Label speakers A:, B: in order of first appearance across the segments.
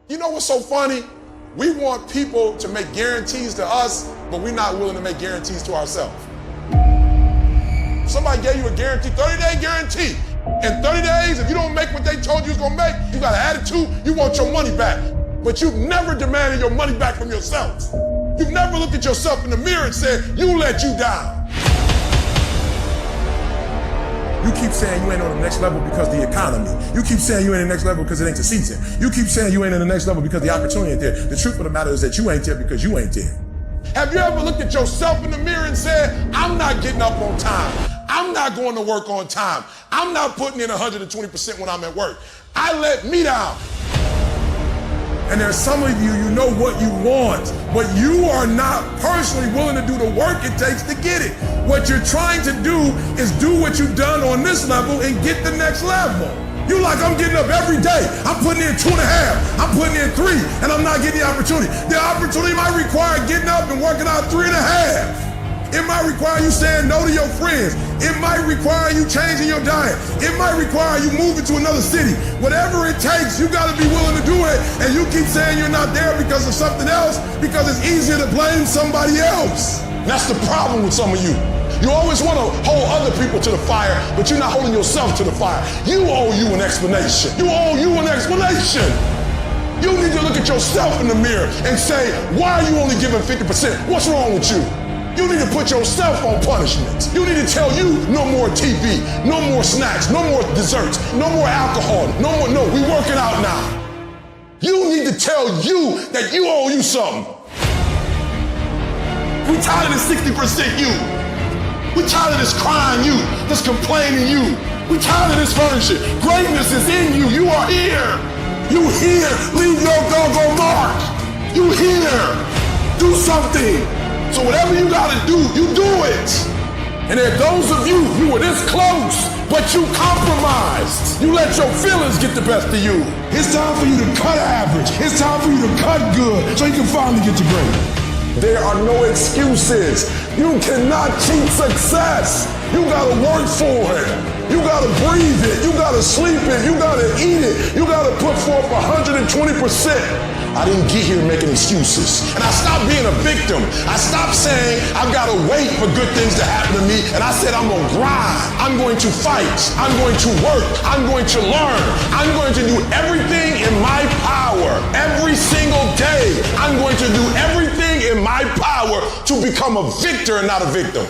A: You know what's so funny? We want people to make guarantees to us, but we're not willing to make guarantees to ourselves. Somebody gave you a guarantee, 30-day guarantee. In 30 days, if you don't make what they told you was gonna make, you got an attitude, you want your money back. But you've never demanded your money back from yourself. You've never looked at yourself in the mirror and said, you let you down. You keep saying you ain't on the next level because of the economy. You keep saying you ain't in the next level because it ain't the season. You keep saying you ain't in the next level because the opportunity ain't there. The truth of the matter is that you ain't there because you ain't there. Have you ever looked at yourself in the mirror and said, I'm not getting up on time. I'm not going to work on time. I'm not putting in 120% when I'm at work. I let me down. And there's some of you, you know what you want, but you are not personally willing to do the work it takes to get it. What you're trying to do is do what you've done on this level and get the next level. You like, I'm getting up every day. I'm putting in 2.5. I'm putting in 3, and I'm not getting the opportunity. The opportunity might require getting up and working out 3.5. It might require you saying no to your friends. It might require you changing your diet. It might require you moving to another city. Whatever it takes, you gotta be willing to do it. And you keep saying you're not there because of something else, because it's easier to blame somebody else. That's the problem with some of you. You always want to hold other people to the fire, but you're not holding yourself to the fire. You owe you an explanation. You owe you an explanation. You need to look at yourself in the mirror and say, why are you only giving 50%? What's wrong with you? You need to put yourself on punishment. You need to tell you no more TV, no more snacks, no more desserts, no more alcohol, no, we working out now. You need to tell you that you owe you something. We tired of this 60% you. We tired of this crying you, this complaining you. We tired of this furniture. Greatness is in you. You are here. You here. Leave your doggone mark. You here. Do something. So whatever you gotta do, you do it. And there are those of you, you were this close, but you compromised. You let your feelings get the best of you. It's time for you to cut average. It's time for you to cut good so you can finally get to great. There are no excuses. You cannot cheat success. You gotta work for it. You gotta breathe it. You gotta sleep it. You gotta eat it. You gotta put forth 120%. I didn't get here making excuses. And I stopped being a victim. I stopped saying I've got to wait for good things to happen to me. And I said I'm going to grind. I'm going to fight. I'm going to work. I'm going to learn. I'm going to do everything in my power every single day. I'm going to do everything in my power to become a victor and not a victim.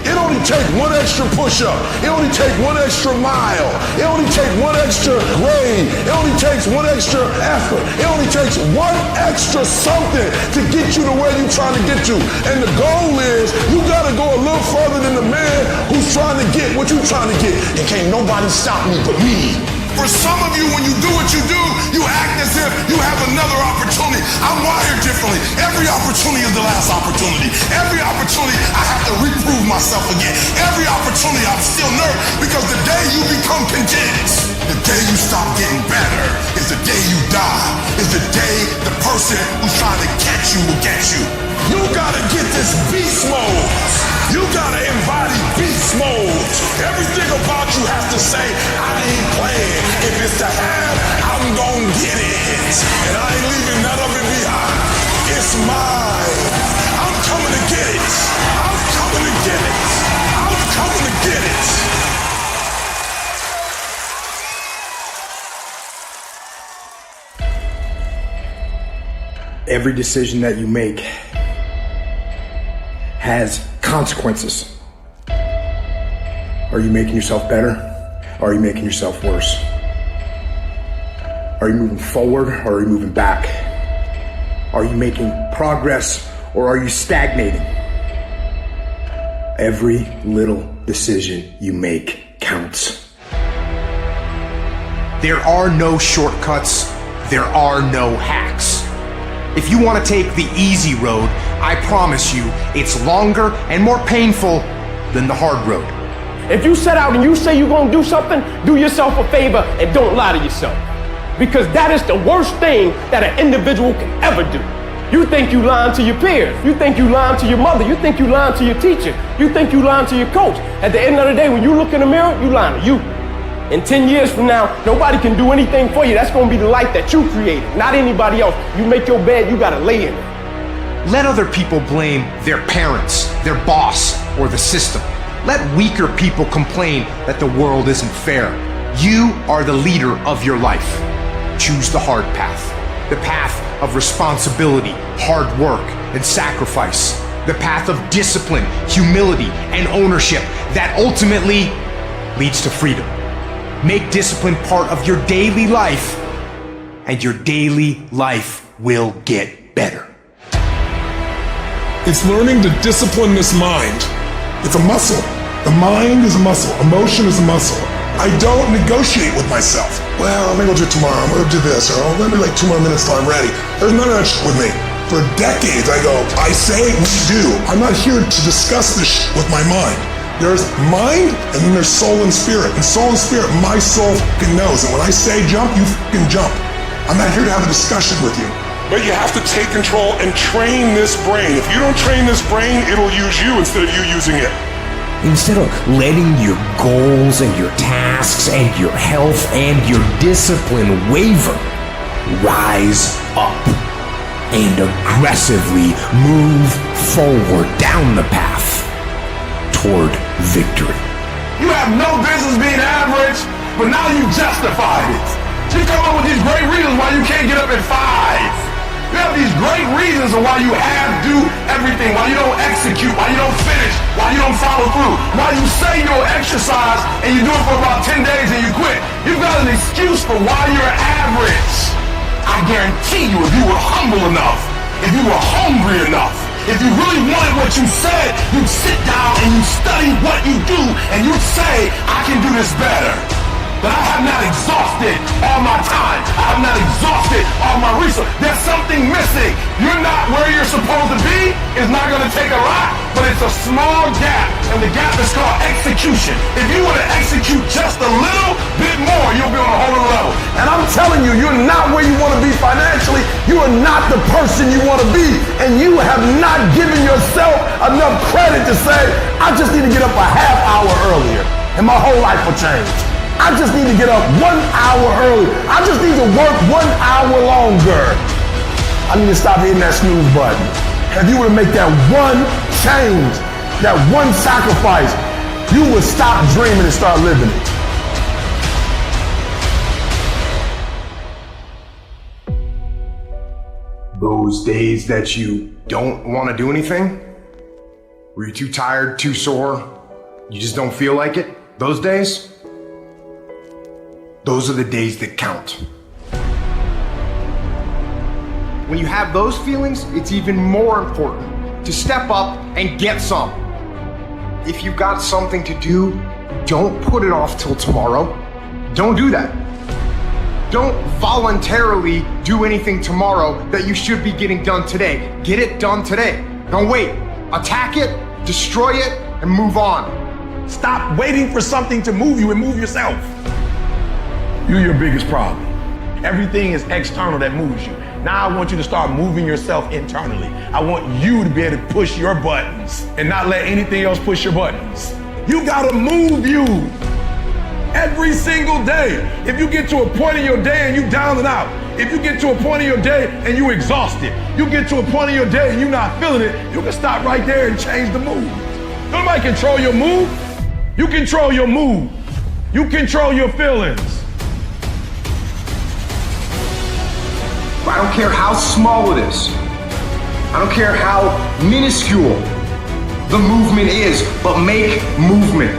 A: It only takes one extra push-up. It only takes one extra mile. It only takes one extra grade. It only takes one extra effort. It only takes one extra something to get you to where you're trying to get to. And the goal is you gotta go a little further than the man who's trying to get what you're trying to get. And can't nobody stop me but me. For some of you, when you do what you do, you act as if you have another opportunity. I'm wired differently. Every opportunity is the last opportunity. Every opportunity, I have to reprove myself again. Every opportunity, I'm still nervous because the day you become content, the day you stop getting better, is the day you die, is the day the person who's trying to catch you will get you. You gotta get this beast mode. You gotta embody beast mode. Everything about you has to say, I ain't playing. If it's to have, I'm gonna get it. And I ain't leaving none of it behind. It's mine. I'm coming to get it. I'm coming to get it. I'm coming to get it.
B: Every decision that you make has consequences. Are you making yourself better? Or are you making yourself worse? Are you moving forward or are you moving back? Are you making progress or are you stagnating? Every little decision you make counts.
C: There are no shortcuts. There are no hacks. If you want to take the easy road, I promise you it's longer and more painful than the hard road.
D: If you set out and you say you're going to do something, do yourself a favor and don't lie to yourself. Because that is the worst thing that an individual can ever do. You think you lying to your peers. You think you lying to your mother. You think you lying to your teacher. You think you lying to your coach. At the end of the day, when you look in the mirror, you lying to you. In 10 years from now, nobody can do anything for you. That's gonna be the life that you created, not anybody else. You make your bed, you gotta lay in it.
C: Let other people blame their parents, their boss, or the system. Let weaker people complain that the world isn't fair. You are the leader of your life. Choose the hard path. The path of responsibility, hard work, and sacrifice. The path of discipline, humility, and ownership that ultimately leads to freedom. Make discipline part of your daily life, and your daily life will get better.
A: It's learning to discipline this mind. It's a muscle. The mind is a muscle. Emotion is a muscle. I don't negotiate with myself. Well, maybe I'll do it tomorrow. I'm gonna do this, or let me like 2 more minutes till I'm ready. There's none of that shit with me. For decades, I go, I say, we do. I'm not here to discuss this shit with my mind. There's mind, and then there's soul and spirit. And soul and spirit, my soul fucking knows. And when I say jump, you fucking jump. I'm not here to have a discussion with you. But you have to take control and train this brain. If you don't train this brain, it'll use you instead of you using it.
E: Instead of letting your goals and your tasks and your health and your discipline waver, rise up and aggressively move forward down the path toward victory.
A: You have no business being average, but now you justified it. You come up with these great reasons why you can't get up at 5. You have these great reasons of why you do everything, why you don't execute, why you don't finish, why you don't follow through, why you say you'll exercise and you do it for about 10 days and you quit. You've got an excuse for why you're average. I guarantee you, if you were humble enough, if you were hungry enough, if you really wanted what you said, you'd sit down and you'd study what you do and you'd say, I can do this better. But I have not exhausted all my time. I have not exhausted all my resources. There's something missing. You're not where you're supposed to be. It's not going to take a lot, but it's a small gap, and the gap is called execution. If you were to execute just a little bit more, you'll be on a whole other level. And I'm telling you, you're not where you want to be financially. You are not the person you want to be, and you have not given yourself enough credit to say, I just need to get up a half hour earlier, and my whole life will change. I just need to get up 1 hour early. I just need to work 1 hour longer. I need to stop hitting that snooze button. If you were to make that one change, that one sacrifice, you would stop dreaming and start living it.
C: Those days that you don't want to do anything, where you're too tired, too sore, you just don't feel like it, those days, those are the days that count. When you have those feelings, it's even more important to step up and get some. If you've got something to do, don't put it off till tomorrow. Don't do that. Don't voluntarily do anything tomorrow that you should be getting done today. Get it done today. Don't wait. Attack it, destroy it, and move on.
A: Stop waiting for something to move you and move yourself. You're your biggest problem. Everything is external that moves you. Now I want you to start moving yourself internally. I want you to be able to push your buttons and not let anything else push your buttons. You gotta move you every single day. If you get to a point in your day and you down and out, if you get to a point in your day and you exhausted, you get to a point in your day and you're not feeling it, you can stop right there and change the mood. Nobody control your mood. You control your mood. You control your feelings.
C: I don't care how small it is. I don't care how minuscule the movement is, but make movement.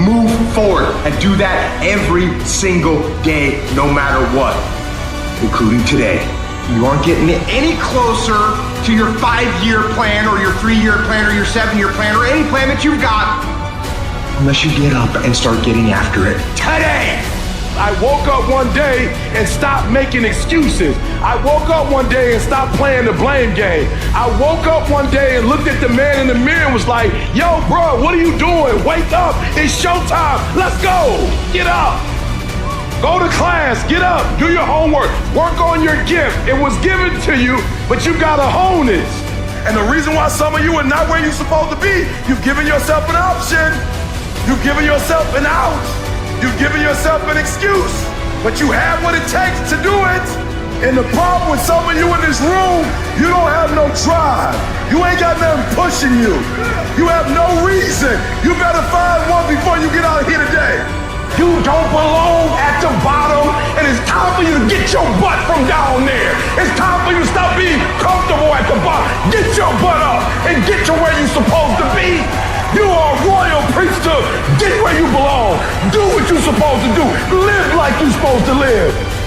C: Move forward and do that every single day, no matter what, including today. You aren't getting any closer to your 5-year plan or your 3-year plan or your 7-year plan or any plan that you've got unless you get up and start getting after it today.
A: I woke up one day and stopped making excuses. I woke up one day and stopped playing the blame game. I woke up one day and looked at the man in the mirror and was like, yo, bro, what are you doing? Wake up, it's showtime, let's go, get up. Go to class, get up, do your homework, work on your gift. It was given to you, but you gotta hone it. And the reason why some of you are not where you're supposed to be, you've given yourself an option. You've given yourself an out. You've given yourself an excuse, but you have what it takes to do it. And the problem with some of you in this room, you don't have no drive. You ain't got nothing pushing you. You have no reason. You better find one before you get out of here today.
D: You don't belong at the bottom, and it's time for you to get your butt from down there. It's time for you to stop being comfortable at the bottom. Get your butt up and get to where you're supposed to be. You are royal priesthood. Get where you belong. Do what you're supposed to do. Live like you're supposed to live.